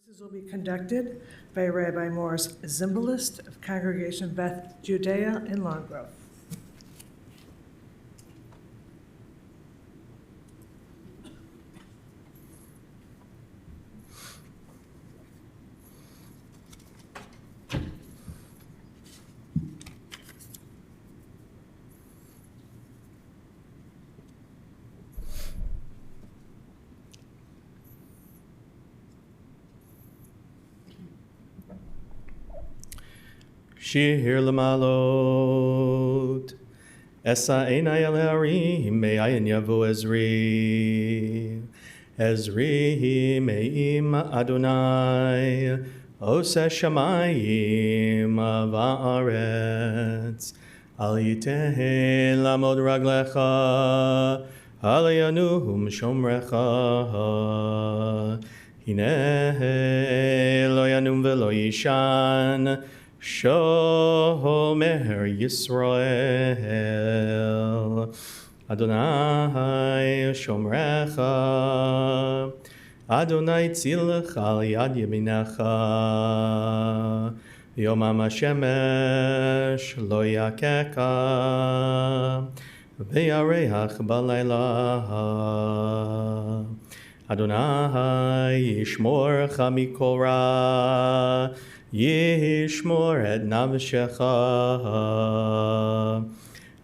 Services will be conducted by Rabbi Morris, Zimbalist of Congregation Beth Judea in Long Grove. Shir Lamalot Esa Einai El Harim Me'ayin Yavu Ezri Me'im Adonai Ose Shamayim Va'aretz Al Yiteh Lamod Raglecha Al Yanuhum Shomrecha Hineh Lo Yanum Velo Yishan Shomer Yisrael Adonai Shomrecha Adonai Tzilach Al Yad Yaminecha Yomam HaShemesh Lo Yakeka Ve'yareach Balayla Adonai Yishmorcha Mikol Ra Yishmor et nafshecha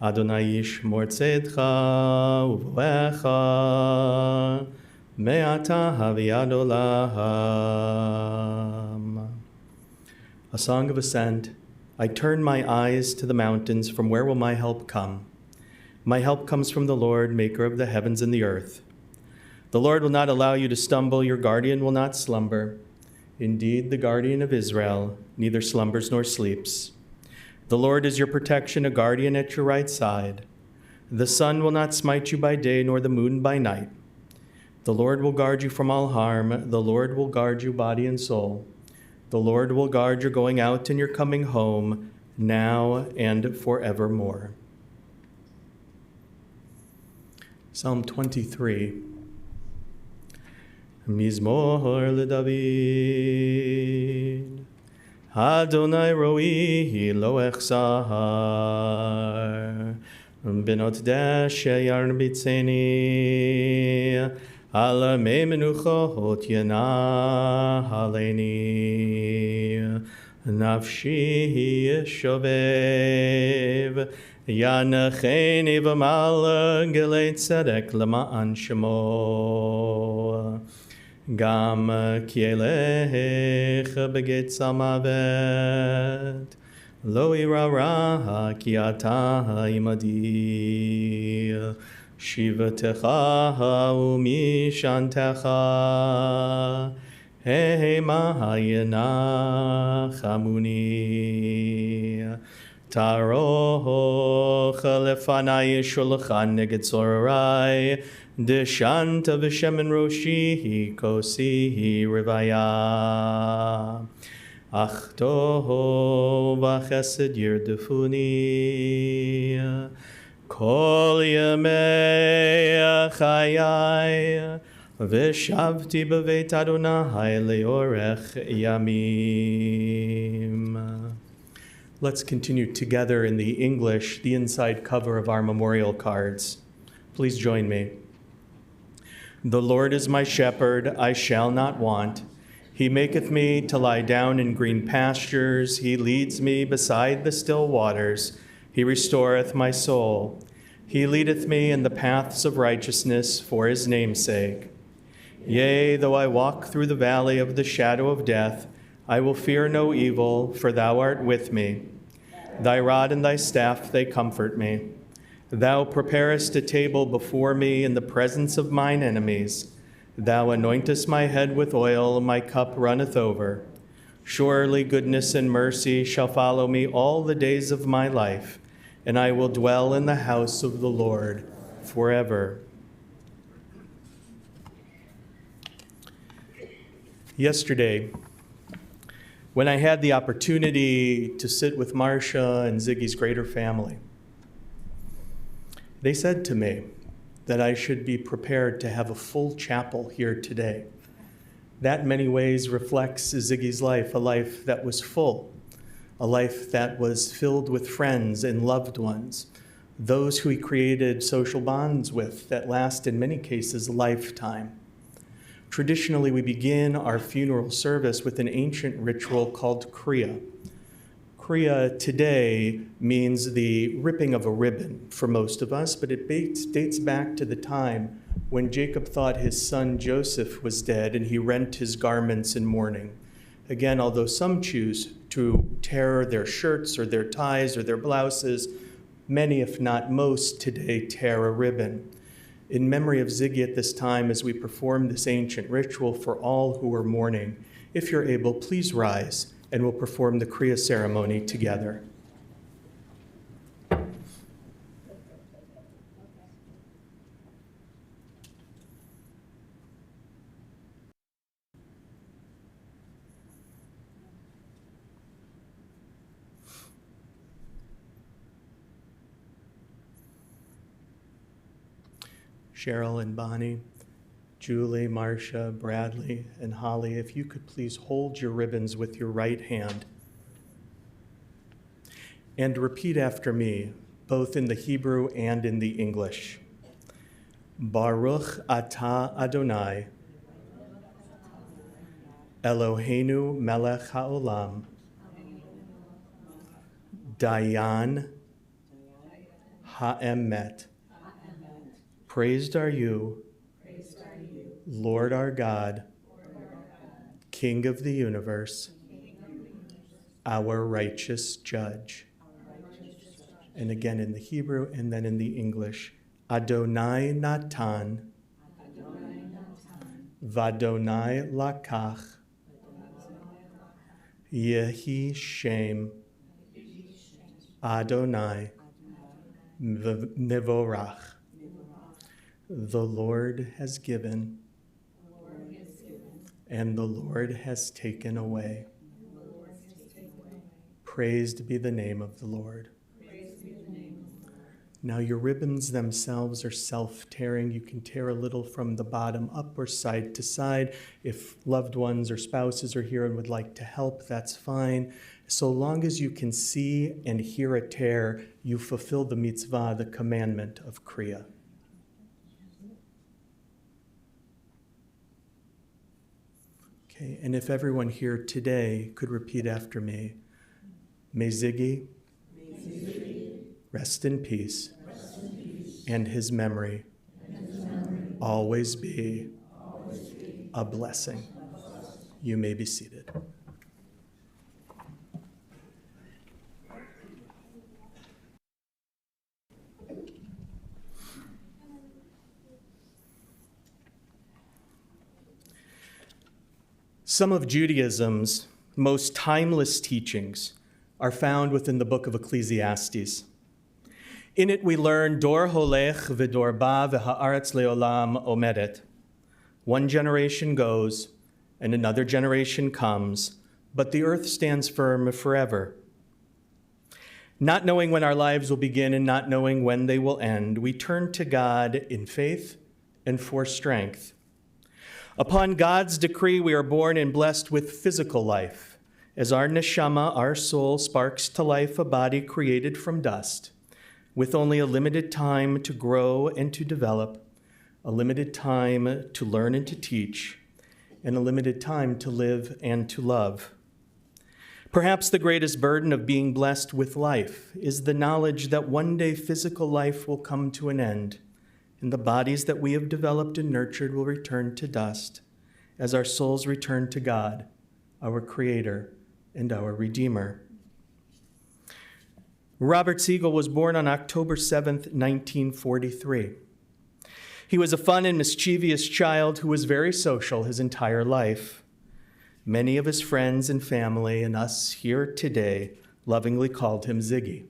Adonai Yishmor tzedcha uvecha me'ata haviad olam. A Song of Ascent. I turn my eyes to the mountains. From where will my help come? My help comes from the Lord, maker of the heavens and the earth. The Lord will not allow you to stumble. Your guardian will not slumber. Indeed, the guardian of Israel neither slumbers nor sleeps. The Lord is your protection, a guardian at your right side. The sun will not smite you by day, nor the moon by night. The Lord will guard you from all harm. The Lord will guard you body and soul. The Lord will guard your going out and your coming home, now and forevermore. Psalm 23. Mizmor LeDavid Adonai Roi Lo Echsar Benot Dashe Yarn Bitzeni Ala Me Menuchot Yana Haleni Nafshi Shovev Yanacheni V'mal Gelei Tzedek Lema'an Shemo Gam kielech begetz amavet lo irara ki ata imadi shivatecha umishantecha hema hayena chamuni taroch lefanai shulchan neged zorai Deshanta v'shemen roshi kosi rivaya Achto v'chesed yirdefuni Kol yemei chayai V'shavti b'veit Adonai leorech yamim. Let's continue together in the English, the inside cover of our memorial cards. Please join me. The Lord is my shepherd, I shall not want. He maketh me to lie down in green pastures. He leads me beside the still waters. He restoreth my soul. He leadeth me in the paths of righteousness for his name's sake. Yea, though I walk through the valley of the shadow of death, I will fear no evil, for thou art with me. Thy rod and thy staff, they comfort me. Thou preparest a table before me in the presence of mine enemies. Thou anointest my head with oil, my cup runneth over. Surely goodness and mercy shall follow me all the days of my life, and I will dwell in the house of the Lord forever. Yesterday, when I had the opportunity to sit with Marcia and Ziggy's greater family, they said to me that I should be prepared to have a full chapel here today That in many ways reflects Ziggy's life, a life that was full, a life that was filled with friends and loved ones, those who he created social bonds with that last, in many cases, a lifetime. Traditionally, we begin our funeral service with an ancient ritual called Kriya. Kriya today means the ripping of a ribbon for most of us, but it dates back to the time when Jacob thought his son Joseph was dead and he rent his garments in mourning. Again, although some choose to tear their shirts or their ties or their blouses, many, if not most, today tear a ribbon. In memory of Ziggy at this time, as we perform this ancient ritual for all who are mourning, if you're able, please rise and we'll perform the Kriya ceremony together. Cheryl and Bonnie, Julie, Marcia, Bradley, and Holly, if you could please hold your ribbons with your right hand and repeat after me, both in the Hebrew and in the English. Baruch atah Adonai, Eloheinu melech haolam, Dayan ha'emet. Praised are you, Lord our God, King of the universe, our righteous judge. And again in the Hebrew and then in the English. Adonai Natan, Vadonai Lakach, Yehi Shem, Adonai Mevorach. The Lord has given, and the Lord has taken away. Praised be the name of the Lord. Now your ribbons themselves are self-tearing. You can tear a little from the bottom up or side to side. If loved ones or spouses are here and would like to help, that's fine. So long as you can see and hear a tear, you fulfill the mitzvah, the commandment of Kriya. Okay, and if everyone here today could repeat after me, may Ziggy rest in peace, and his memory always be a blessing. You may be seated. Some of Judaism's most timeless teachings are found within the book of Ecclesiastes. In it we learn, Dor holech v'dor ba v'ha'aretz le'olam omedet. One generation goes, and another generation comes, but the earth stands firm forever. Not knowing when our lives will begin and not knowing when they will end, we turn to God in faith and for strength. Upon God's decree, we are born and blessed with physical life, as our neshama, our soul, sparks to life a body created from dust, with only a limited time to grow and to develop, a limited time to learn and to teach, and a limited time to live and to love. Perhaps the greatest burden of being blessed with life is the knowledge that one day physical life will come to an end, and the bodies that we have developed and nurtured will return to dust as our souls return to God, our Creator and our Redeemer. Robert Siegel was born on October 7th, 1943. He was a fun and mischievous child who was very social his entire life. Many of his friends and family and us here today lovingly called him Ziggy.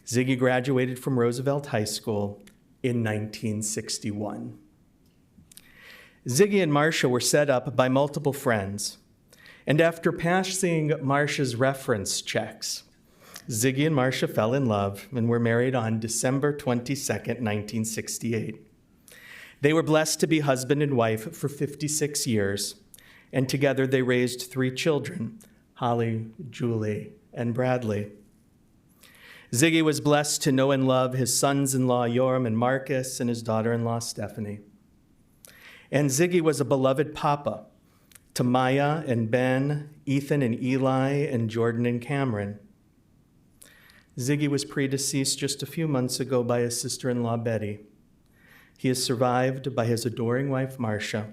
Ziggy graduated from Roosevelt High School in 1961. Ziggy and Marcia were set up by multiple friends, and after passing Marcia's reference checks, Ziggy and Marcia fell in love and were married on December 22nd, 1968. They were blessed to be husband and wife for 56 years, and together they raised 3 children, Holly, Julie, and Bradley. Ziggy was blessed to know and love his sons-in-law, Yoram and Marcus, and his daughter-in-law, Stephanie. And Ziggy was a beloved papa to Maya and Ben, Ethan and Eli, and Jordan and Cameron. Ziggy was predeceased just a few months ago by his sister-in-law, Betty. He is survived by his adoring wife, Marcia,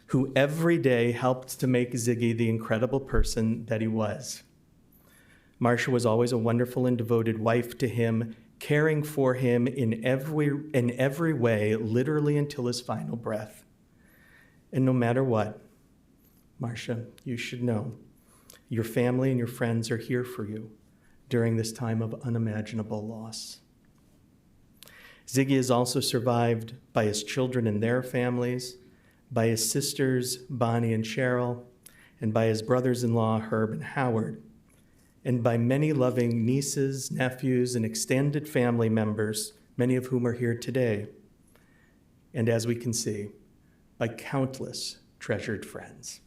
who every day helped to make Ziggy the incredible person that he was. Marcia was always a wonderful and devoted wife to him, caring for him in every way, literally until his final breath. And no matter what, Marcia, you should know, your family and your friends are here for you during this time of unimaginable loss. Ziggy is also survived by his children and their families, by his sisters, Bonnie and Cheryl, and by his brothers-in-law, Herb and Howard, and by many loving nieces, nephews, and extended family members, many of whom are here today. And as we can see, by countless treasured friends.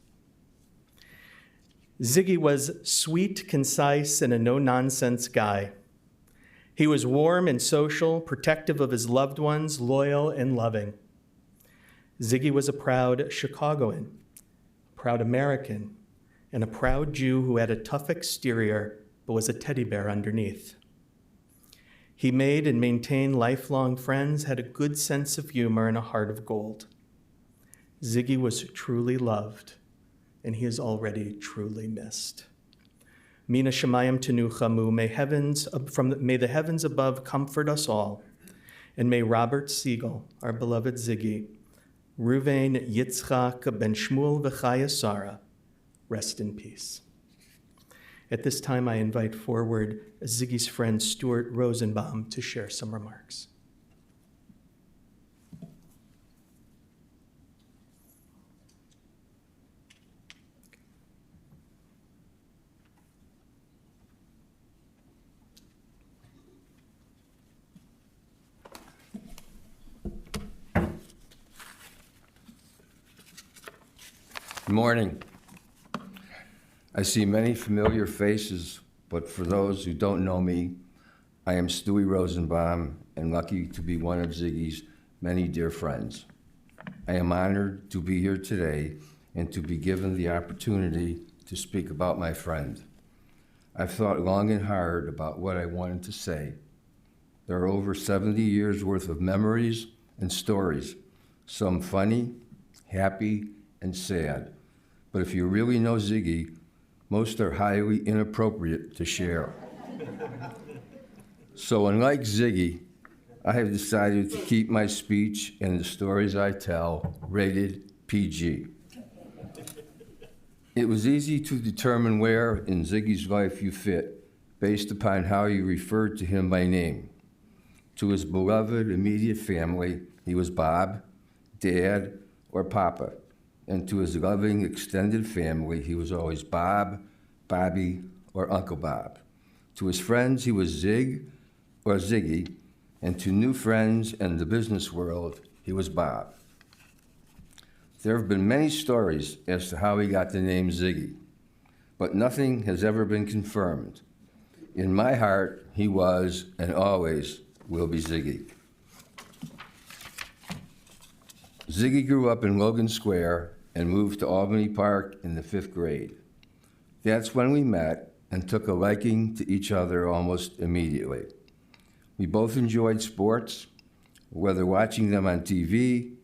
Ziggy was sweet, concise, and a no-nonsense guy. He was warm and social, protective of his loved ones, loyal and loving. Ziggy was a proud Chicagoan, proud American, and a proud Jew who had a tough exterior but was a teddy bear underneath. He made and maintained lifelong friends, had a good sense of humor, and a heart of gold. Ziggy was truly loved, and he is already truly missed. Mina Shemayim Tenuchamu, may the heavens above comfort us all, and may Robert Siegel, our beloved Ziggy, Ruvain Yitzchak ben Shmuel v'Chaya Sarah, rest in peace. At this time, I invite forward Ziggy's friend Stuart Rosenbaum to share some remarks. Good morning. I see many familiar faces, but for those who don't know me, I am Stewie Rosenbaum and lucky to be one of Ziggy's many dear friends. I am honored to be here today and to be given the opportunity to speak about my friend. I've thought long and hard about what I wanted to say. There are over 70 years worth of memories and stories, some funny, happy, and sad. But if you really know Ziggy, most are highly inappropriate to share. So unlike Ziggy, I have decided to keep my speech and the stories I tell rated PG. It was easy to determine where in Ziggy's life you fit based upon how you referred to him by name. To his beloved immediate family, he was Bob, Dad, or Papa. And to his loving extended family, he was always Bob, Bobby, or Uncle Bob. To his friends, he was Zig or Ziggy, and to new friends and the business world, he was Bob. There have been many stories as to how he got the name Ziggy, but nothing has ever been confirmed. In my heart, he was and always will be Ziggy. Ziggy grew up in Logan Square and moved to Albany Park in the 5th grade. That's when we met and took a liking to each other almost immediately. We both enjoyed sports, whether watching them on TV,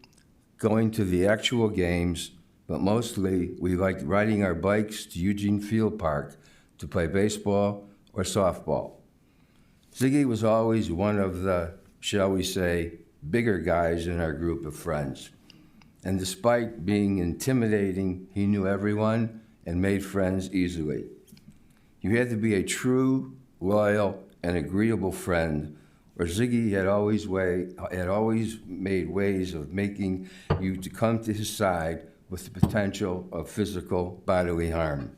going to the actual games, but mostly we liked riding our bikes to Eugene Field Park to play baseball or softball. Ziggy was always one of the, shall we say, bigger guys in our group of friends. And despite being intimidating, he knew everyone and made friends easily. You had to be a true, loyal, and agreeable friend, or Ziggy had always made ways of making you to come to his side with the potential of physical bodily harm.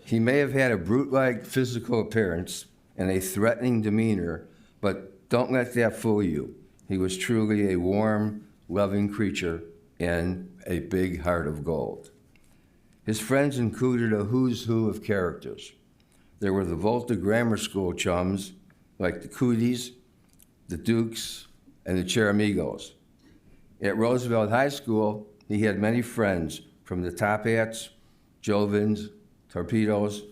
He may have had a brute-like physical appearance and a threatening demeanor, but don't let that fool you. He was truly a warm, loving creature and a big heart of gold. His friends included a who's who of characters. There were the Volta Grammar School chums, like the Cooties, the Dukes, and the Cheramigos. At Roosevelt High School, he had many friends from the Top Hats, Jovins, Torpedoes,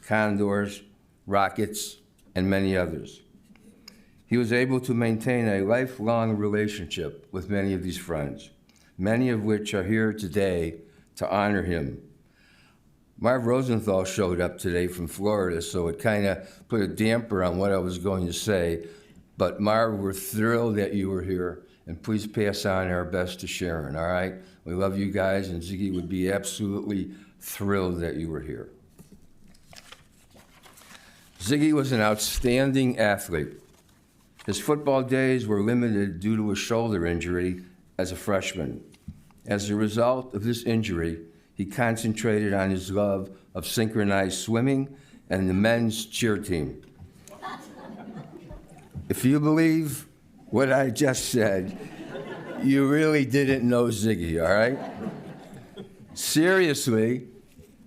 Condors, Rockets, and many others. He was able to maintain a lifelong relationship with many of these friends, many of which are here today to honor him. Marv Rosenthal showed up today from Florida, so it kind of put a damper on what I was going to say. But Marv, we're thrilled that you were here, and please pass on our best to Sharon, all right? We love you guys, and Ziggy would be absolutely thrilled that you were here. Ziggy was an outstanding athlete. His football days were limited due to a shoulder injury as a freshman. As a result of this injury, he concentrated on his love of synchronized swimming and the men's cheer team. If you believe what I just said, you really didn't know Ziggy, all right? Seriously,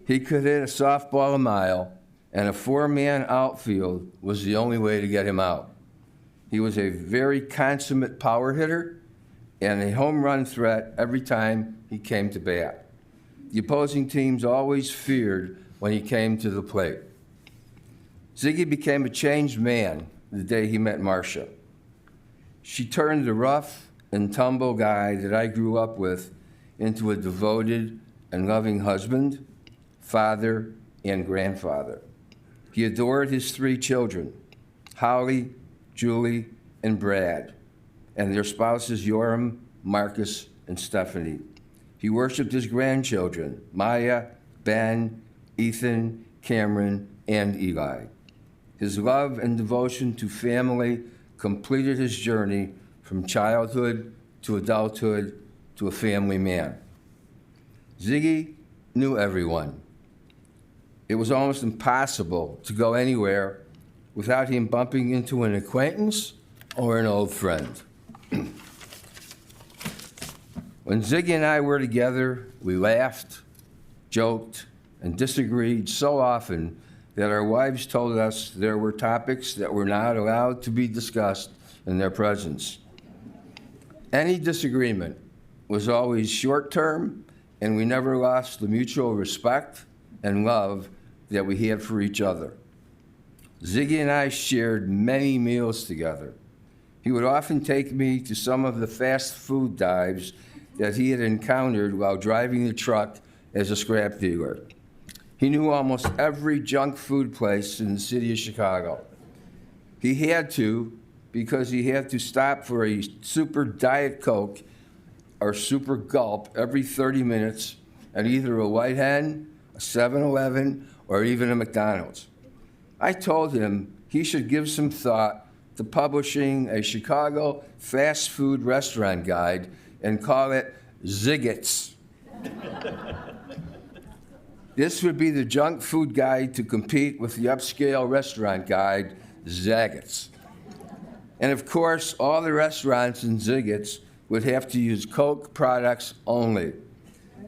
he could hit a softball a mile, and a four-man outfield was the only way to get him out. He was a very consummate power hitter and a home run threat every time he came to bat. The opposing teams always feared when he came to the plate. Ziggy became a changed man the day he met Marcia. She turned the rough and tumble guy that I grew up with into a devoted and loving husband, father, and grandfather. He adored his three children, Holly, Julie, and Brad, and their spouses Yoram, Marcus, and Stephanie. He worshiped his grandchildren, Maya, Ben, Ethan, Cameron, and Eli. His love and devotion to family completed his journey from childhood to adulthood to a family man. Ziggy knew everyone. It was almost impossible to go anywhere without him bumping into an acquaintance or an old friend. When Ziggy and I were together, we laughed, joked, and disagreed so often that our wives told us there were topics that were not allowed to be discussed in their presence. Any disagreement was always short-term, and we never lost the mutual respect and love that we had for each other. Ziggy and I shared many meals together. He would often take me to some of the fast food dives that he had encountered while driving the truck as a scrap dealer. He knew almost every junk food place in the city of Chicago. He had to, because he had to stop for a super Diet Coke or super gulp every 30 minutes at either a White Hen, a 7-Eleven, or even a McDonald's. I told him he should give some thought to publishing a Chicago fast food restaurant guide and call it Ziggits. This would be the junk food guide to compete with the upscale restaurant guide, Zaggets. And of course, all the restaurants in Ziggits would have to use Coke products only.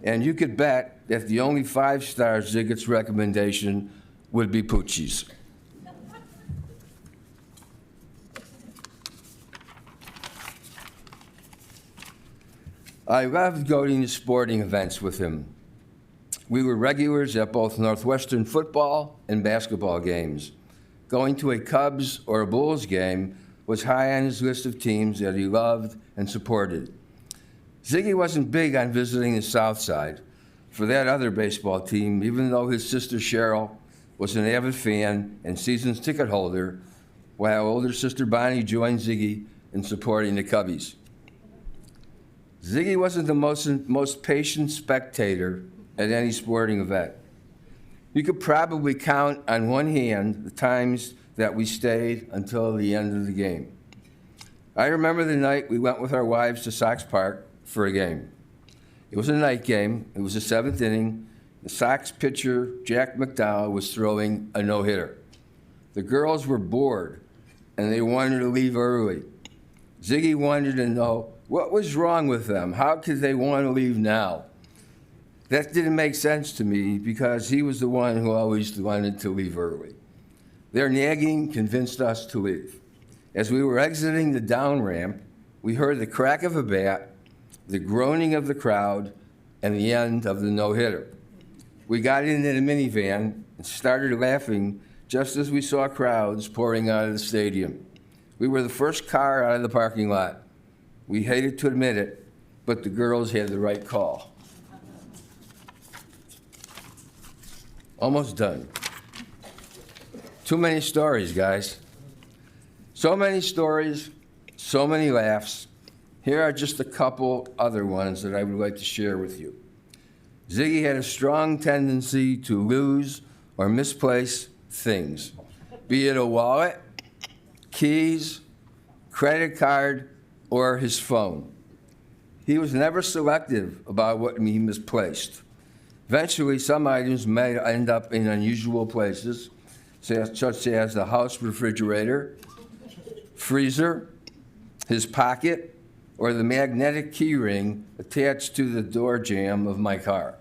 And you could bet that the only 5-star Ziggits recommendation would be Poochie's. I loved going to sporting events with him. We were regulars at both Northwestern football and basketball games. Going to a Cubs or a Bulls game was high on his list of teams that he loved and supported. Ziggy wasn't big on visiting the South Side for that other baseball team, even though his sister Cheryl was an avid fan and season's ticket holder, while older sister Bonnie joined Ziggy in supporting the Cubbies. Ziggy wasn't the most patient spectator at any sporting event. You could probably count on one hand the times that we stayed until the end of the game. I remember the night we went with our wives to Sox Park for a game. It was a night game. It was the 7th inning. The Sox pitcher, Jack McDowell, was throwing a no-hitter. The girls were bored, and they wanted to leave early. Ziggy wanted to know what was wrong with them. How could they want to leave now? That didn't make sense to me because he was the one who always wanted to leave early. Their nagging convinced us to leave. As we were exiting the down ramp, we heard the crack of a bat, the groaning of the crowd, and the end of the no-hitter. We got into the minivan and started laughing just as we saw crowds pouring out of the stadium. We were the first car out of the parking lot. We hated to admit it, but the girls had the right call. Almost done. Too many stories, guys. So many stories, so many laughs. Here are just a couple other ones that I would like to share with you. Ziggy had a strong tendency to lose or misplace things, be it a wallet, keys, credit card, or his phone. He was never selective about what he misplaced. Eventually, some items may end up in unusual places, such as the house refrigerator, freezer, his pocket, or the magnetic key ring attached to the door jamb of my car.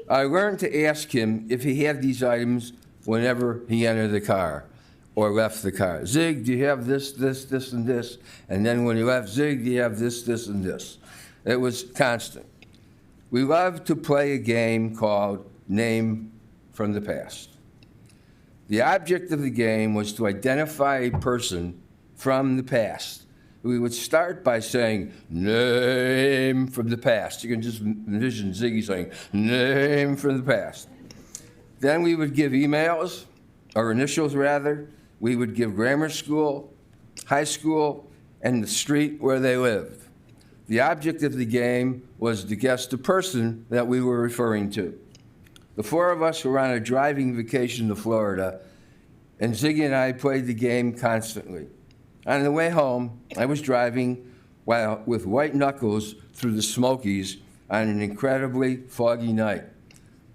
I learned to ask him if he had these items whenever he entered the car or left the car. Zig, do you have this, this, and this? And then when he left, Zig, do you have this, and this? It was constant. We loved to play a game called Name from the Past. The object of the game was to identify a person from the past. We would start by saying, name from the past. You can just envision Ziggy saying, name from the past. Then we would give emails, or initials rather. We would give grammar school, high school, and the street where they lived. The object of the game was to guess the person that we were referring to. The four of us were on a driving vacation to Florida, and Ziggy and I played the game constantly. On the way home, I was driving with white knuckles through the Smokies on an incredibly foggy night.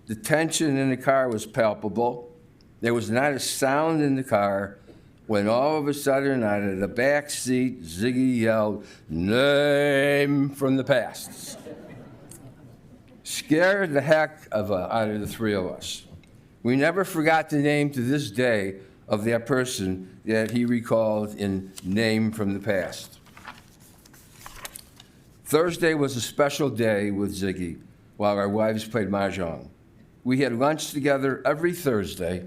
The tension in the car was palpable. There was not a sound in the car when all of a sudden, out of the back seat, Ziggy yelled, name from the past. Scared the heck out of the three of us. We never forgot the name to this day of that person that he recalled in Name from the Past. Thursday was a special day with Ziggy while our wives played mahjong. We had lunch together every Thursday,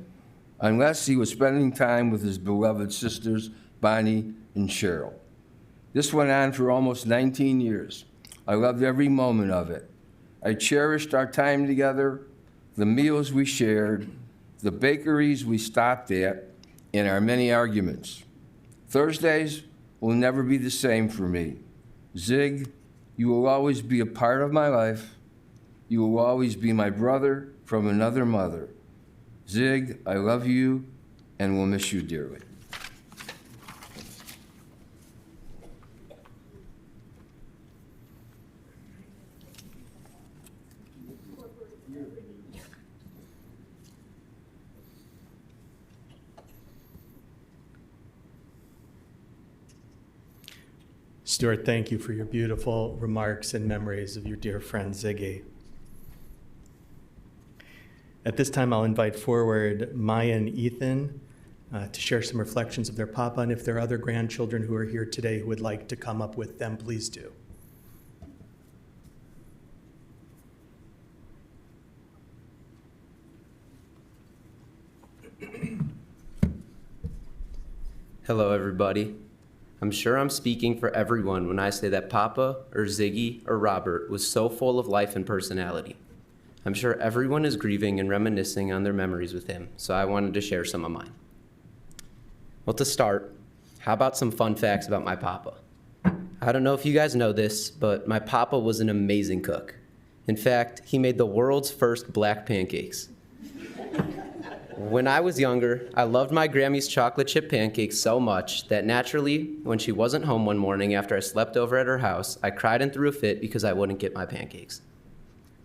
unless he was spending time with his beloved sisters, Bonnie and Cheryl. This went on for almost 19 years. I loved every moment of it. I cherished our time together, the meals we shared, the bakeries we stopped at, and our many arguments. Thursdays will never be the same for me. Zig, you will always be a part of my life. You will always be my brother from another mother. Zig, I love you and will miss you dearly. Stuart, thank you for your beautiful remarks and memories of your dear friend Ziggy. At this time, I'll invite forward Maya and Ethan to share some reflections of their papa, and if there are other grandchildren who are here today who would like to come up with them, please do. Hello, everybody. I'm sure I'm speaking for everyone when I say that Papa or Ziggy or Robert was so full of life and personality. I'm sure everyone is grieving and reminiscing on their memories with him, so I wanted to share some of mine. Well, to start, how about some fun facts about my Papa? I don't know if you guys know this, but my Papa was an amazing cook. In fact, he made the world's first black pancakes. When I was younger, I loved my Grammy's chocolate chip pancakes so much that naturally, when she wasn't home one morning after I slept over at her house, I cried and threw a fit because I wouldn't get my pancakes.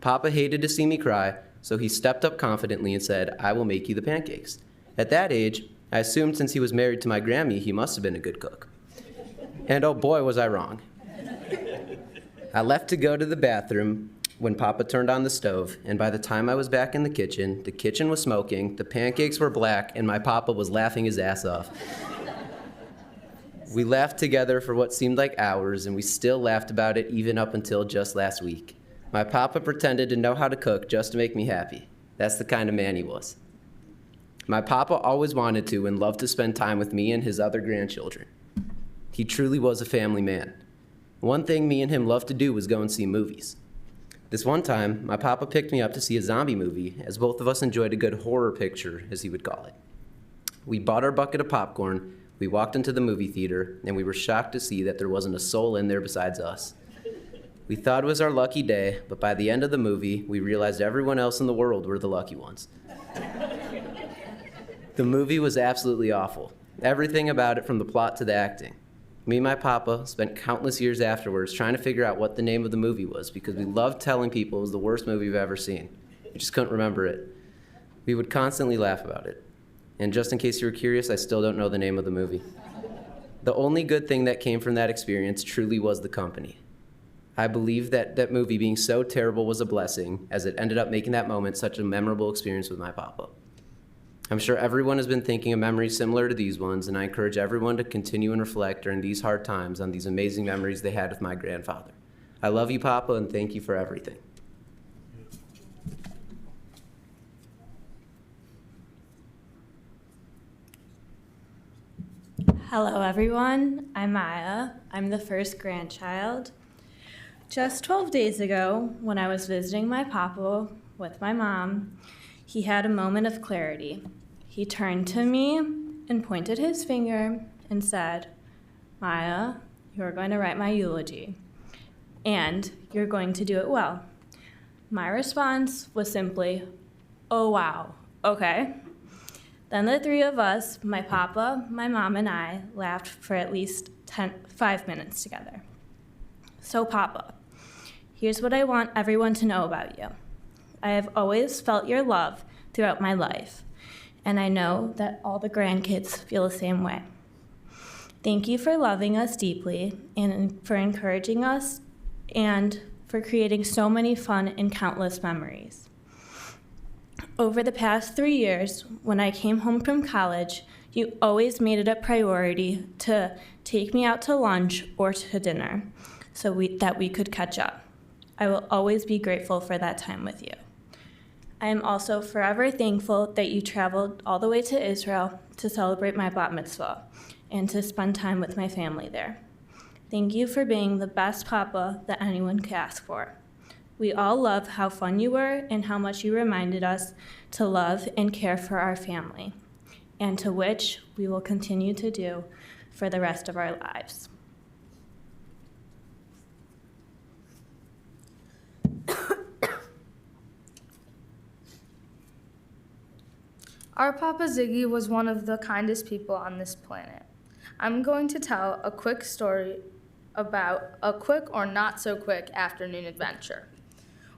Papa hated to see me cry, so he stepped up confidently and said, I will make you the pancakes. At that age, I assumed since he was married to my Grammy, he must have been a good cook. And oh boy, was I wrong. I left to go to the bathroom when Papa turned on the stove, and by the time I was back in the kitchen was smoking, the pancakes were black, and my Papa was laughing his ass off. We laughed together for what seemed like hours, and we still laughed about it even up until just last week. My Papa pretended to know how to cook just to make me happy. That's the kind of man he was. My Papa always wanted to and loved to spend time with me and his other grandchildren. He truly was a family man. One thing me and him loved to do was go and see movies. This one time, my Papa picked me up to see a zombie movie, as both of us enjoyed a good horror picture, as he would call it. We bought our bucket of popcorn, we walked into the movie theater, and we were shocked to see that there wasn't a soul in there besides us. We thought it was our lucky day, but by the end of the movie, we realized everyone else in the world were the lucky ones. The movie was absolutely awful. Everything about it, from the plot to the acting. Me and my Papa spent countless years afterwards trying to figure out what the name of the movie was because we loved telling people it was the worst movie we've ever seen. We just couldn't remember it. We would constantly laugh about it. And just in case you were curious, I still don't know the name of the movie. The only good thing that came from that experience truly was the company. I believe that that movie being so terrible was a blessing, as it ended up making that moment such a memorable experience with my Papa. I'm sure everyone has been thinking of memories similar to these ones, and I encourage everyone to continue and reflect during these hard times on these amazing memories they had with my grandfather. I love you, Papa, and thank you for everything. Hello, everyone. I'm Maya. I'm the first grandchild. Just 12 days ago, when I was visiting my Papa with my mom, he had a moment of clarity. He turned to me and pointed his finger and said, "Maya, you're going to write my eulogy, and you're going to do it well." My response was simply, "Oh, wow, okay." Then the three of us, my Papa, my mom, and I, laughed for at least 5 minutes together. So, Papa, here's what I want everyone to know about you. I have always felt your love throughout my life, and I know that all the grandkids feel the same way. Thank you for loving us deeply and for encouraging us and for creating so many fun and countless memories. Over the past 3 years, when I came home from college, you always made it a priority to take me out to lunch or to dinner so that we could catch up. I will always be grateful for that time with you. I am also forever thankful that you traveled all the way to Israel to celebrate my bat mitzvah and to spend time with my family there. Thank you for being the best Papa that anyone could ask for. We all love how fun you were and how much you reminded us to love and care for our family, and to which we will continue to do for the rest of our lives. Our Papa Ziggy was one of the kindest people on this planet. I'm going to tell a quick story about a quick or not so quick afternoon adventure.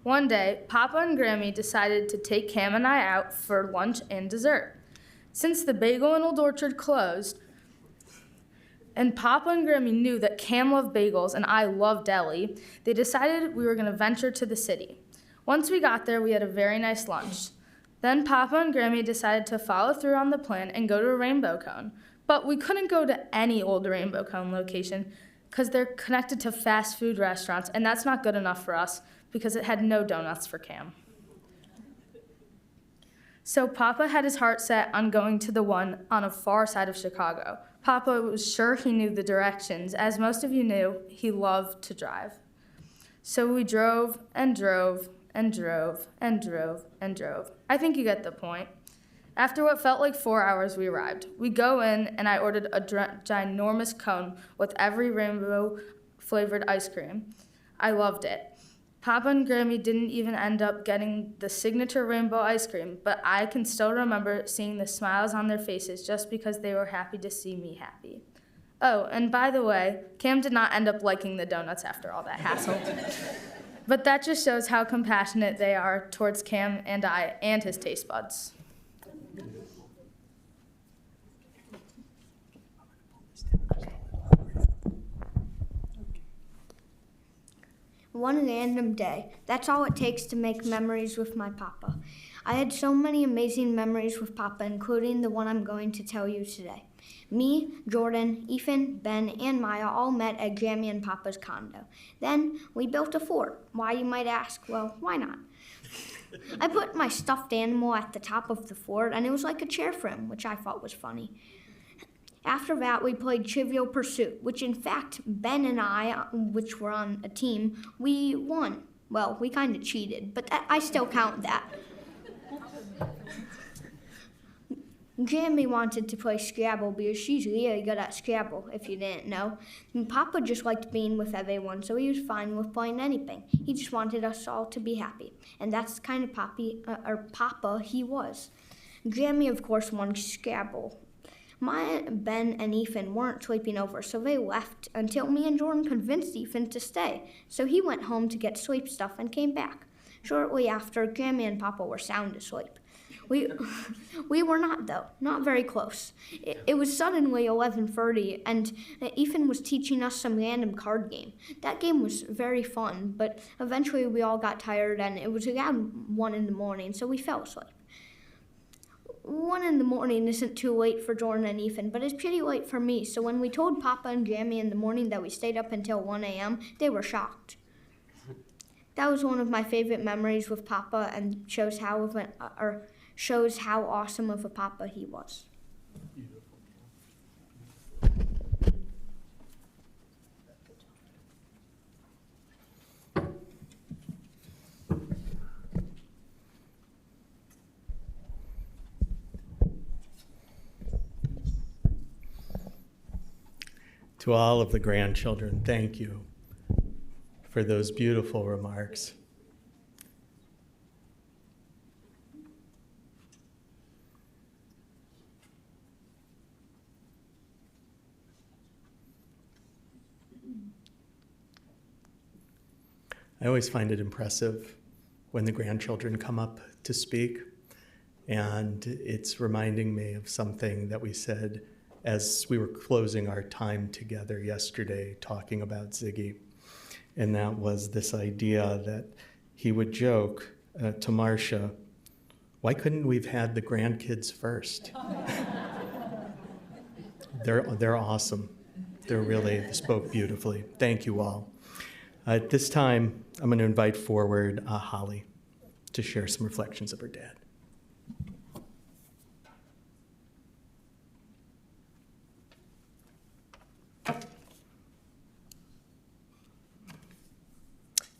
One day, Papa and Grammy decided to take Cam and I out for lunch and dessert. Since the Bagel and Old Orchard closed, and Papa and Grammy knew that Cam loved bagels and I loved deli, they decided we were going to venture to the city. Once we got there, we had a very nice lunch. Then Papa and Grammy decided to follow through on the plan and go to a Rainbow Cone. But we couldn't go to any old Rainbow Cone location because they're connected to fast food restaurants, and that's not good enough for us because it had no donuts for Cam. So Papa had his heart set on going to the one on a far side of Chicago. Papa was sure he knew the directions. As most of you knew, he loved to drive. So we drove and drove and drove and drove and drove. I think you get the point. After what felt like 4 hours, we arrived. We go in, and I ordered a ginormous cone with every rainbow-flavored ice cream. I loved it. Papa and Grammy didn't even end up getting the signature rainbow ice cream, but I can still remember seeing the smiles on their faces just because they were happy to see me happy. Oh, and by the way, Cam did not end up liking the donuts after all that hassle. But that just shows how compassionate they are towards Cam and I and his taste buds. one random day. That's all it takes to make memories with my papa. I had so many amazing memories with Papa, including the one I'm going to tell you today. Me, Jordan, Ethan, Ben, and Maya all met at Grammy and Papa's condo. Then we built a fort. Why, you might ask? Well, why not? I put my stuffed animal at the top of the fort, and it was like a chair for him, which I thought was funny. After that, we played Trivial Pursuit, which in fact, Ben and I, which were on a team, we won. Well, we kind of cheated, but I still count that. Jamie wanted to play Scrabble because she's really good at Scrabble, if you didn't know. And Papa just liked being with everyone, so he was fine with playing anything. He just wanted us all to be happy. And that's the kind of Papa he was. Jamie, of course, won Scrabble. Maya, Ben, and Ethan weren't sleeping over, so they left until me and Jordan convinced Ethan to stay. So he went home to get sleep stuff and came back. Shortly after, Grandma and Papa were sound asleep. We were not, though. Not very close. It was suddenly 11:30, and Ethan was teaching us some random card game. That game was very fun, but eventually we all got tired, and it was around 1 in the morning, so we fell asleep. 1 in the morning isn't too late for Jordan and Ethan, but it's pretty late for me, so when we told Papa and Grammy in the morning that we stayed up until 1 a.m., they were shocked. That was one of my favorite memories with Papa and shows how awesome of a Papa he was. To all of the grandchildren, thank you for those beautiful remarks. I always find it impressive when the grandchildren come up to speak, and it's reminding me of something that we said as we were closing our time together yesterday talking about Ziggy. And that was this idea that he would joke to Marcia, why couldn't we have had the grandkids first? They're awesome. They spoke beautifully. Thank you all. At this time, I'm going to invite forward Holly to share some reflections of her dad.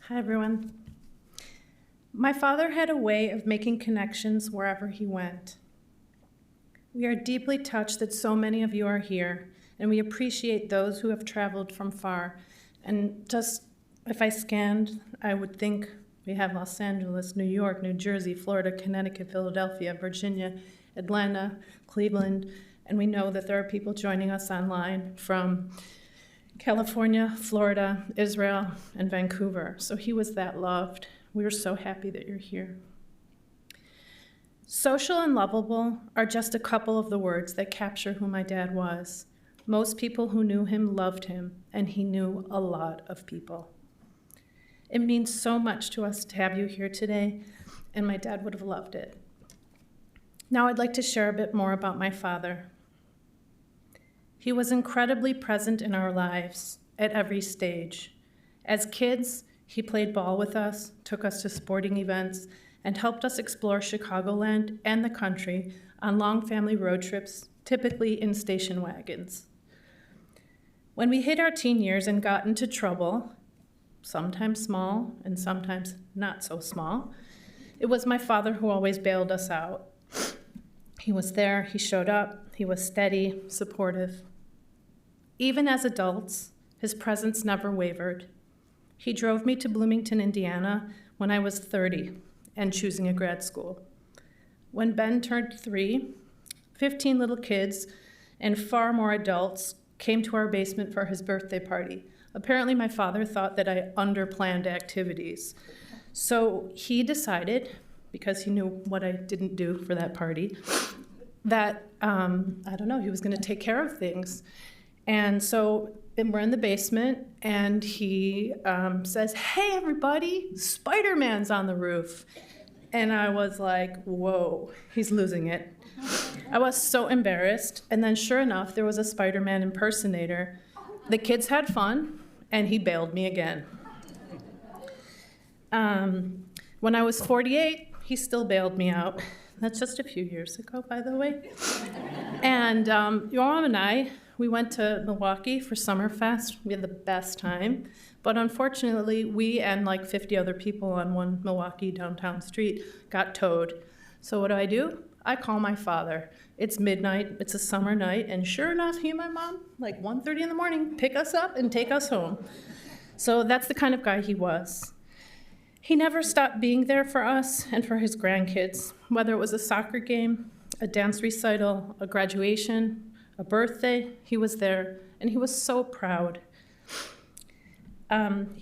Hi, everyone. My father had a way of making connections wherever he went. We are deeply touched that so many of you are here, and we appreciate those who have traveled from far. And just, if I scanned, I would think we have Los Angeles, New York, New Jersey, Florida, Connecticut, Philadelphia, Virginia, Atlanta, Cleveland, and we know that there are people joining us online from California, Florida, Israel, and Vancouver. So he was that loved. We are so happy that you're here. Social and lovable are just a couple of the words that capture who my dad was. Most people who knew him loved him, and he knew a lot of people. It means so much to us to have you here today, and my dad would have loved it. Now I'd like to share a bit more about my father. He was incredibly present in our lives at every stage. As kids, he played ball with us, took us to sporting events, and helped us explore Chicagoland and the country on long family road trips, typically in station wagons. When we hit our teen years and got into trouble, sometimes small and sometimes not so small, it was my father who always bailed us out. He was there, he showed up, he was steady, supportive. Even as adults, his presence never wavered. He drove me to Bloomington, Indiana when I was 30 and choosing a grad school. When Ben turned 3, 15 little kids and far more adults came to our basement for his birthday party. Apparently my father thought that I underplanned activities. So he decided, because he knew what I didn't do for that party, that, he was gonna take care of things. And so and we're in the basement, and he says, "Hey, everybody, Spider-Man's on the roof." And I was like, whoa, he's losing it. I was so embarrassed. And then sure enough, there was a Spider-Man impersonator. The kids had fun, and he bailed me again. When I was 48, he still bailed me out. That's just a few years ago, by the way. And your mom and I, we went to Milwaukee for Summerfest. We had the best time. But unfortunately, we and like 50 other people on one Milwaukee downtown street got towed. So what do? I call my father. It's midnight, it's a summer night, and sure enough, he and my mom, like 1:30 in the morning, pick us up and take us home. So that's the kind of guy he was. He never stopped being there for us and for his grandkids, whether it was a soccer game, a dance recital, a graduation, a birthday, he was there, and he was so proud.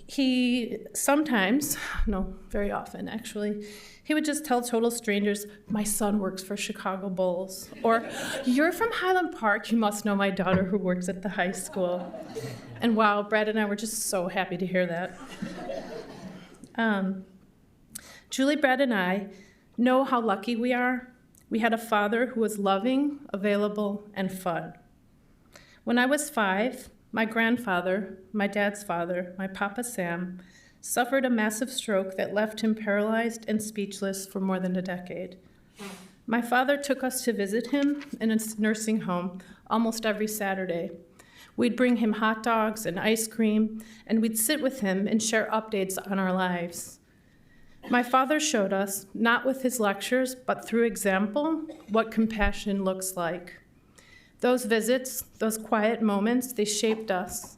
He sometimes, no, very often actually, he would just tell total strangers, "My son works for Chicago Bulls," or "You're from Highland Park, you must know my daughter who works at the high school." And wow, Brad and I were just so happy to hear that. Julie, Brad, and I know how lucky we are. We had a father who was loving, available, and fun. When I was 5, my grandfather, my dad's father, my Papa Sam, suffered a massive stroke that left him paralyzed and speechless for more than a decade. My father took us to visit him in a nursing home almost every Saturday. We'd bring him hot dogs and ice cream, and we'd sit with him and share updates on our lives. My father showed us, not with his lectures, but through example, what compassion looks like. Those visits, those quiet moments, they shaped us.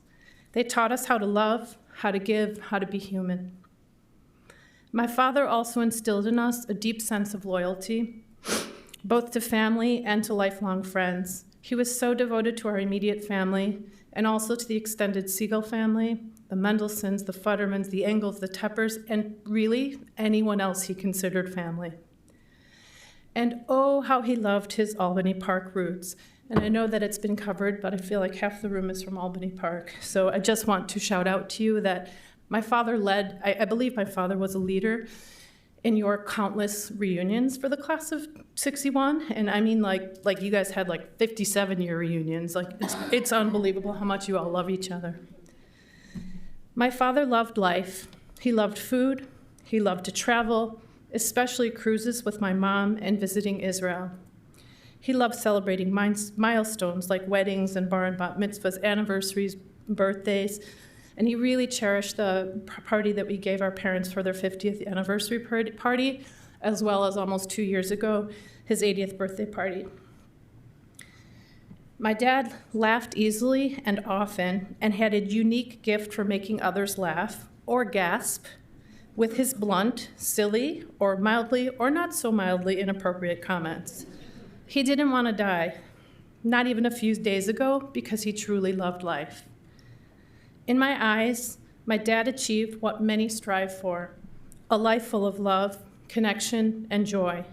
They taught us how to love, how to give, how to be human. My father also instilled in us a deep sense of loyalty, both to family and to lifelong friends. He was so devoted to our immediate family and also to the extended Siegel family, the Mendelssohns, the Futtermans, the Engels, the Teppers, and really anyone else he considered family. And oh, how he loved his Albany Park roots. And I know that it's been covered, but I feel like half the room is from Albany Park. So I just want to shout out to you that my father led, I believe my father was a leader in your countless reunions for the class of 61. And I mean like you guys had like 57-year reunions. Like it's unbelievable how much you all love each other. My father loved life. He loved food. He loved to travel, especially cruises with my mom and visiting Israel. He loved celebrating milestones like weddings and bar and bat mitzvahs, anniversaries, birthdays, and he really cherished the party that we gave our parents for their 50th anniversary party, as well as almost 2 years ago, his 80th birthday party. My dad laughed easily and often and had a unique gift for making others laugh or gasp with his blunt, silly, or mildly or not so mildly inappropriate comments. He didn't want to die, not even a few days ago, because he truly loved life. In my eyes, my dad achieved what many strive for, a life full of love, connection, and joy.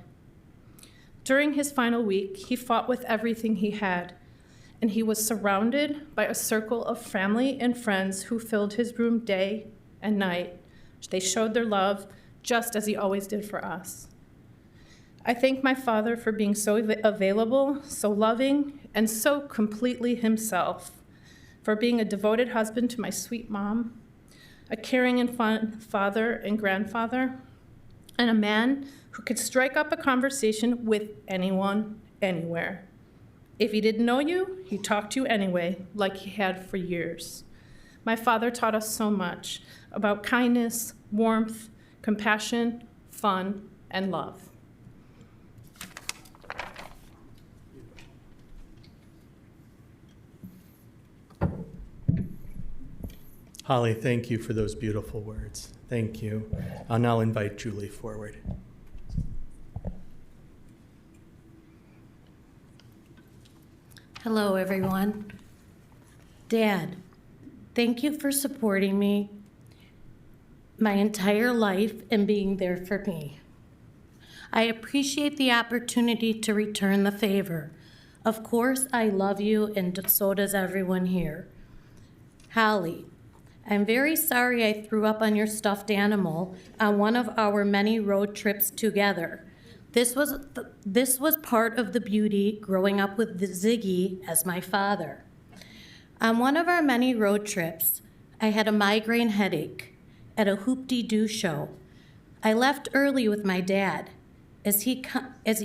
During his final week, he fought with everything he had, and he was surrounded by a circle of family and friends who filled his room day and night. They showed their love just as he always did for us. I thank my father for being so available, so loving, and so completely himself, for being a devoted husband to my sweet mom, a caring and fun father and grandfather, and a man who could strike up a conversation with anyone, anywhere. If he didn't know you, he talked to you anyway, like he had for years. My father taught us so much about kindness, warmth, compassion, fun, and love. Holly, thank you for those beautiful words. Thank you. I'll now invite Julie forward. Hello, everyone. Dad, thank you for supporting me my entire life and being there for me. I appreciate the opportunity to return the favor. Of course, I love you, and so does everyone here. Holly, I'm very sorry I threw up on your stuffed animal on one of our many road trips together. This was part of the beauty growing up with Ziggy as my father. On one of our many road trips, I had a migraine headache at a hoop-dee-doo show. I left early with my dad. As he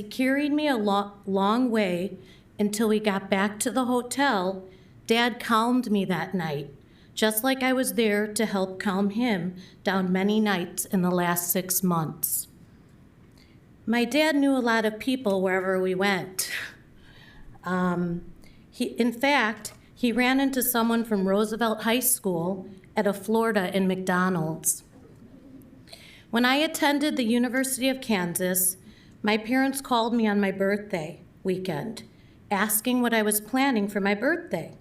carried me a long way until we got back to the hotel, Dad calmed me that night, just like I was there to help calm him down many nights in the last 6 months. My dad knew a lot of people wherever we went. In fact, he ran into someone from Roosevelt High School at a Florida in McDonald's. When I attended the University of Kansas, my parents called me on my birthday weekend, asking what I was planning for my birthday.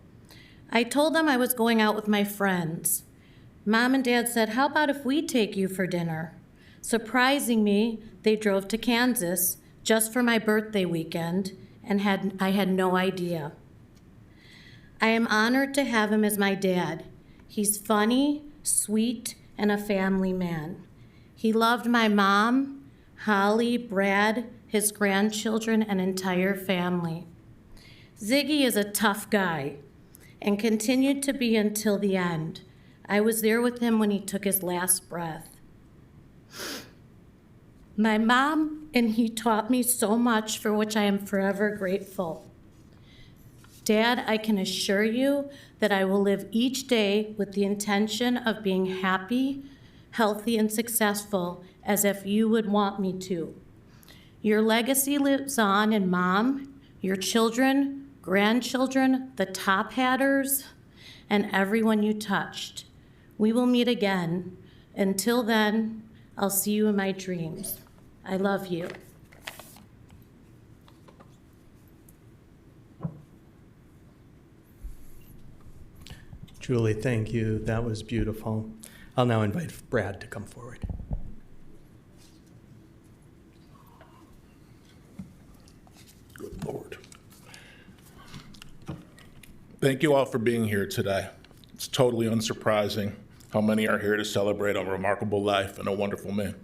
I told them I was going out with my friends. Mom and Dad said, "How about if we take you for dinner?" Surprising me, they drove to Kansas just for my birthday weekend, and I had no idea. I am honored to have him as my dad. He's funny, sweet, and a family man. He loved my mom, Holly, Brad, his grandchildren, and entire family. Ziggy is a tough guy and continued to be until the end. I was there with him when he took his last breath. My mom and he taught me so much, for which I am forever grateful. Dad, I can assure you that I will live each day with the intention of being happy, healthy, and successful as if you would want me to. Your legacy lives on in Mom, your children, grandchildren, the top hatters, and everyone you touched. We will meet again. Until then, I'll see you in my dreams. I love you. Julie, thank you. That was beautiful. I'll now invite Brad to come forward. Good Lord. Thank you all for being here today. It's totally unsurprising how many are here to celebrate a remarkable life and a wonderful man.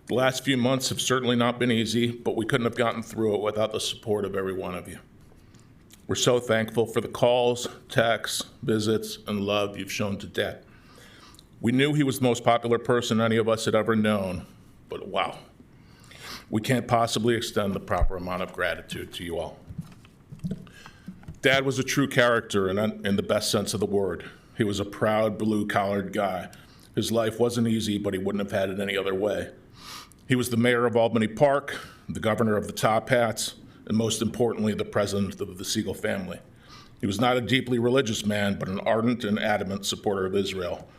The last few months have certainly not been easy, but we couldn't have gotten through it without the support of every one of you. We're so thankful for the calls, texts, visits, and love you've shown to Dad. We knew he was the most popular person any of us had ever known, but wow. We can't possibly extend the proper amount of gratitude to you all. Dad was a true character in the best sense of the word. He was a proud, blue-collared guy. His life wasn't easy, but he wouldn't have had it any other way. He was the mayor of Albany Park, the governor of the Top Hats, and most importantly, the president of the Siegel family. He was not a deeply religious man, but an ardent and adamant supporter of Israel.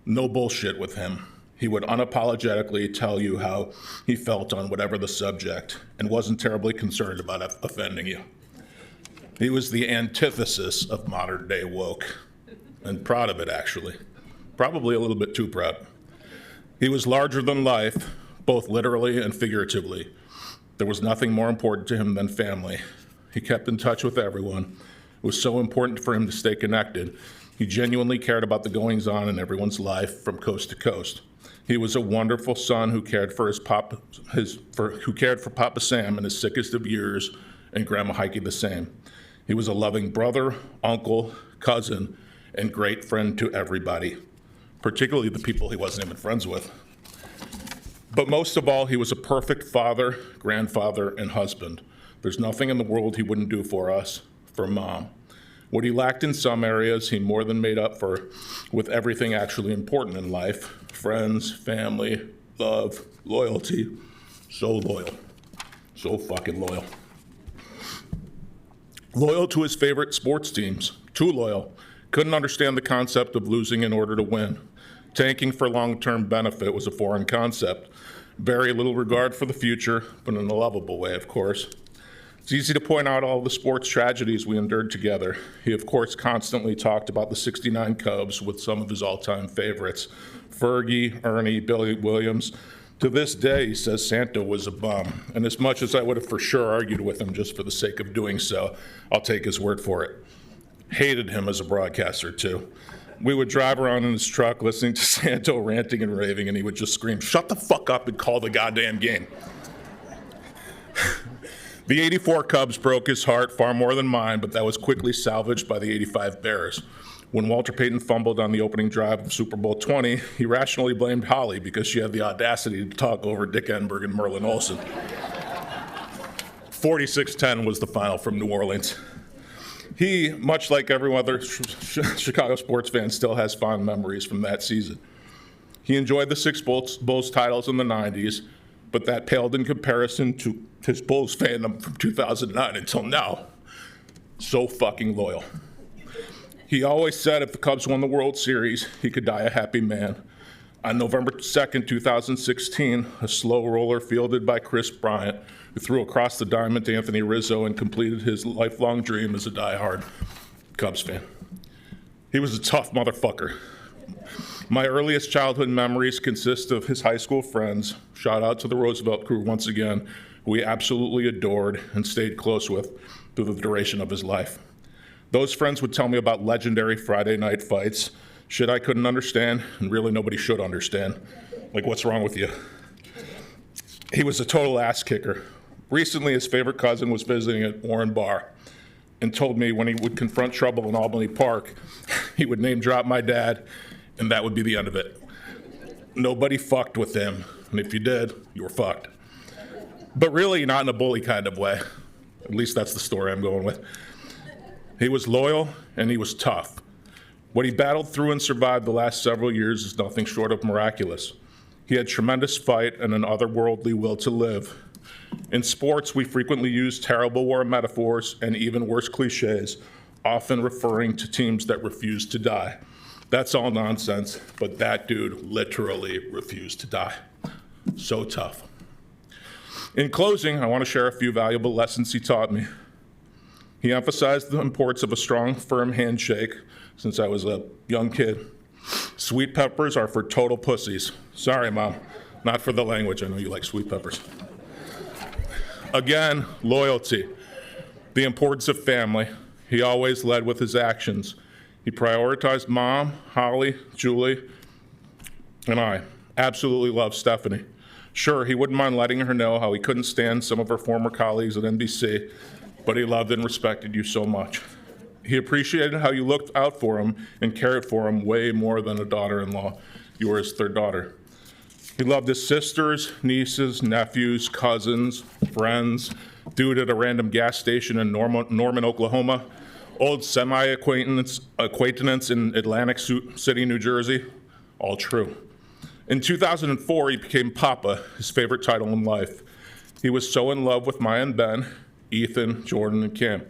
No bullshit with him. He would unapologetically tell you how he felt on whatever the subject and wasn't terribly concerned about offending you. He was the antithesis of modern day woke, and proud of it, actually. Probably a little bit too proud. He was larger than life, both literally and figuratively. There was nothing more important to him than family. He kept in touch with everyone. It was so important for him to stay connected. He genuinely cared about the goings-on in everyone's life from coast to coast. He was a wonderful son who cared for Papa Sam in his sickest of years, and Grandma Heike the same. He was a loving brother, uncle, cousin, and great friend to everybody, particularly the people he wasn't even friends with. But most of all, he was a perfect father, grandfather, and husband. There's nothing in the world he wouldn't do for us, for Mom. What he lacked in some areas, he more than made up for with everything actually important in life: friends, family, love, loyalty. So loyal. So fucking loyal. Loyal to his favorite sports teams. Too loyal. Couldn't understand the concept of losing in order to win. Tanking for long-term benefit was a foreign concept. Very little regard for the future, but in a lovable way, of course. It's easy to point out all the sports tragedies we endured together. He, of course, constantly talked about the '69 Cubs with some of his all-time favorites: Fergie, Ernie, Billy Williams. To this day, he says Santa was a bum. And as much as I would have for sure argued with him just for the sake of doing so, I'll take his word for it. Hated him as a broadcaster, too. We would drive around in his truck listening to Santo ranting and raving, and he would just scream, "Shut the fuck up and call the goddamn game." The 84 Cubs broke his heart far more than mine, but that was quickly salvaged by the 85 Bears. When Walter Payton fumbled on the opening drive of Super Bowl 20, he rationally blamed Holly because she had the audacity to talk over Dick Enberg and Merlin Olsen. 46-10 was the final from New Orleans. He, much like every other Chicago sports fan, still has fond memories from that season. He enjoyed the 6 Bulls titles in the 90s, but that paled in comparison to his Bulls fandom from 2009 until now. So fucking loyal. He always said if the Cubs won the World Series, he could die a happy man. On November 2nd, 2016, a slow roller fielded by Chris Bryant, who threw across the diamond to Anthony Rizzo and completed his lifelong dream as a diehard Cubs fan. He was a tough motherfucker. My earliest childhood memories consist of his high school friends, shout out to the Roosevelt crew once again, who he absolutely adored and stayed close with through the duration of his life. Those friends would tell me about legendary Friday night fights, shit I couldn't understand, and really nobody should understand. Like, what's wrong with you? He was a total ass kicker. Recently, his favorite cousin was visiting at Warren Bar and told me when he would confront trouble in Albany Park, he would name drop my dad, and that would be the end of it. Nobody fucked with him, and if you did, you were fucked. But really, not in a bully kind of way. At least that's the story I'm going with. He was loyal, and he was tough. What he battled through and survived the last several years is nothing short of miraculous. He had tremendous fight and an otherworldly will to live. In sports, we frequently use terrible war metaphors and even worse cliches, often referring to teams that refuse to die. That's all nonsense, but that dude literally refused to die. So tough. In closing, I want to share a few valuable lessons he taught me. He emphasized the importance of a strong, firm handshake since I was a young kid. Sweet peppers are for total pussies. Sorry, Mom, not for the language. I know you like sweet peppers. Again, loyalty, the importance of family. He always led with his actions. He prioritized Mom, Holly, Julie, and I. Absolutely loved Stephanie. Sure, he wouldn't mind letting her know how he couldn't stand some of her former colleagues at NBC, but he loved and respected you so much. He appreciated how you looked out for him and cared for him way more than a daughter-in-law. You were his third daughter. He loved his sisters, nieces, nephews, cousins, friends, dude at a random gas station in Norman, Oklahoma, old semi-acquaintance in Atlantic City, New Jersey. All true. In 2004, he became Papa, his favorite title in life. He was so in love with Maya and Ben, Ethan, Jordan, and Cam.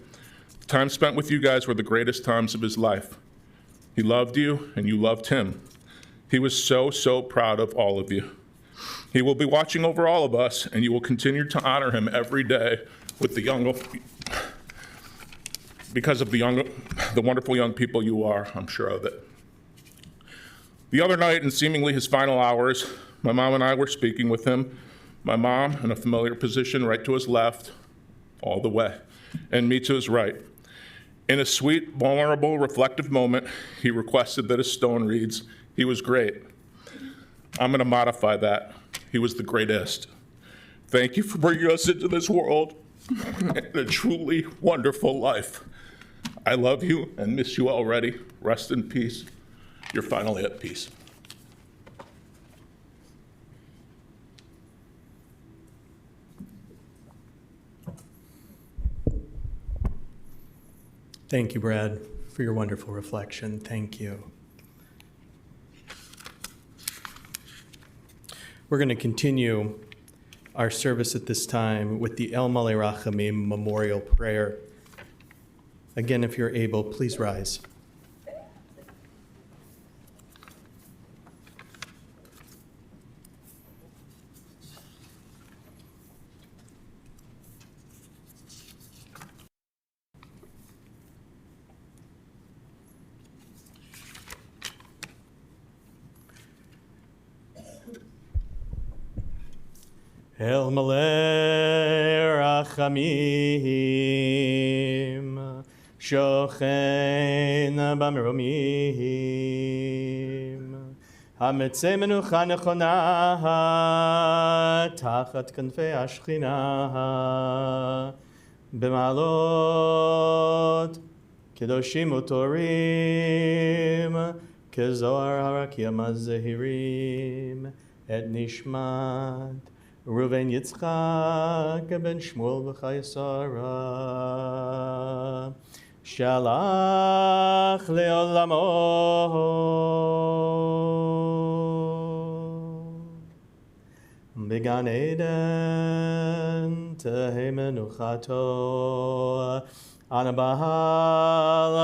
The time spent with you guys were the greatest times of his life. He loved you, and you loved him. He was so, so proud of all of you. He will be watching over all of us, and you will continue to honor him every day with because of the wonderful young people you are, I'm sure of it. The other night, in seemingly his final hours, my mom and I were speaking with him, my mom in a familiar position right to his left, all the way, and me to his right. In a sweet, vulnerable, reflective moment, he requested that his stone reads, "He was great." I'm going to modify that. He was the greatest. Thank you for bringing us into this world and a truly wonderful life. I love you and miss you already. Rest in peace. You're finally at peace. Thank you, Brad, for your wonderful reflection. Thank you. We're going to continue our service at this time with the El Malei Rachamim Memorial Prayer. Again, if you're able, please rise. El Malei Rachamim שוכן במרומים. המצא מנוחה נכונה תחת כנפי השכינה. במעלות קדושים וטהורים, כזוהר הרקיע הזהירים, את נשמת ראובן יצחק בן שמואל וחיה שרה, שלח לעולמו. בגן עדן תהא מנוחתו, אנה בעל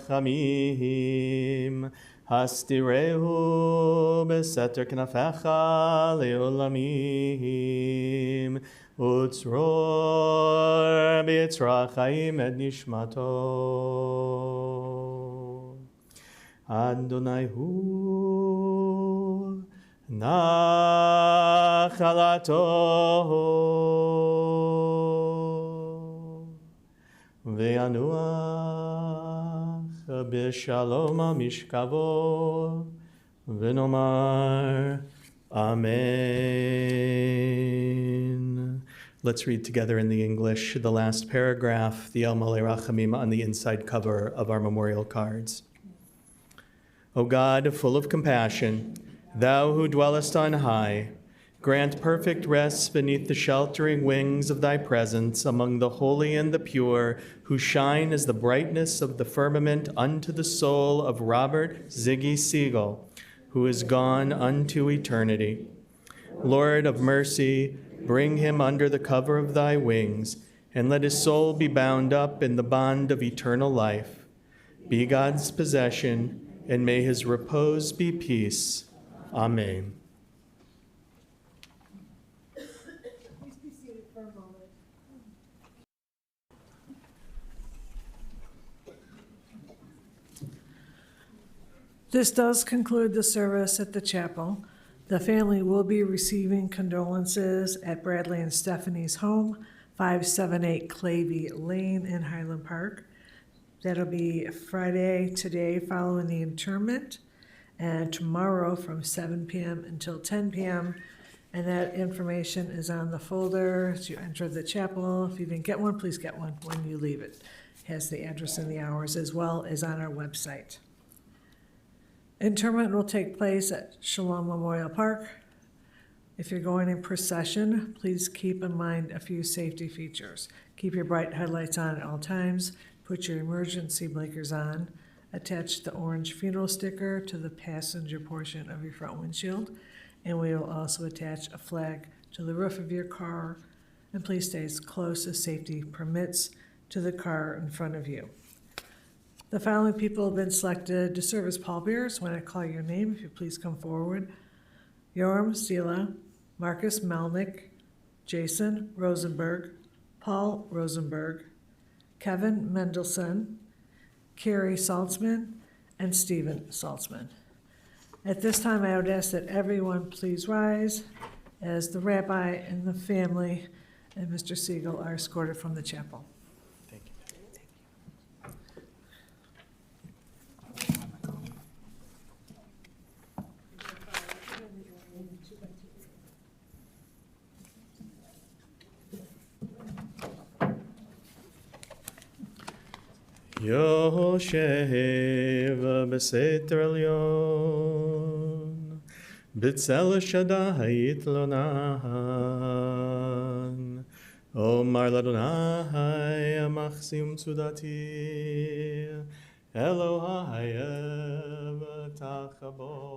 הרחמים, הסתירהו בסתר כנפיך לעולמים, וצרור ביצרה חיים את נשמתו. אדוני הוא נחלתו, וינוח בשלום על משכבו, ונאמר Amen. Let's read together in the English the last paragraph, the El Malei Rachamim, on the inside cover of our memorial cards. O God, full of compassion, thou who dwellest on high, grant perfect rest beneath the sheltering wings of thy presence among the holy and the pure, who shine as the brightness of the firmament unto the soul of Robert Ziggy Siegel, who is gone unto eternity. Lord of mercy, bring him under the cover of thy wings, and let his soul be bound up in the bond of eternal life. Be God's possession, and may his repose be peace. Amen. This does conclude the service at the chapel. The family will be receiving condolences at Bradley and Stephanie's home, 578 Clavey Lane in Highland Park. That'll be Friday today following the interment, and tomorrow from 7 p.m. until 10 p.m. And that information is on the folder as you enter the chapel. If you didn't get one, please get one when you leave it. It has the address and the hours, as well as on our website. Interment will take place at Shalom Memorial Park. If you're going in procession, please keep in mind a few safety features. Keep your bright headlights on at all times. Put your emergency blinkers on. Attach the orange funeral sticker to the passenger portion of your front windshield. And we will also attach a flag to the roof of your car. And please stay as close as safety permits to the car in front of you. The following people have been selected to serve as pallbearers. When I call your name, if you please come forward. Yoram Sila, Marcus Melnick, Jason Rosenberg, Paul Rosenberg, Kevin Mendelson, Carrie Saltzman, and Stephen Saltzman. At this time, I would ask that everyone please rise as the rabbi and the family and Mr. Siegel are escorted from the chapel. Thank you. יושב בסתר עליון, בצל שדי יתלונן. אומר לאדוני המחסי ומצודתי, אלוהי בטח בו.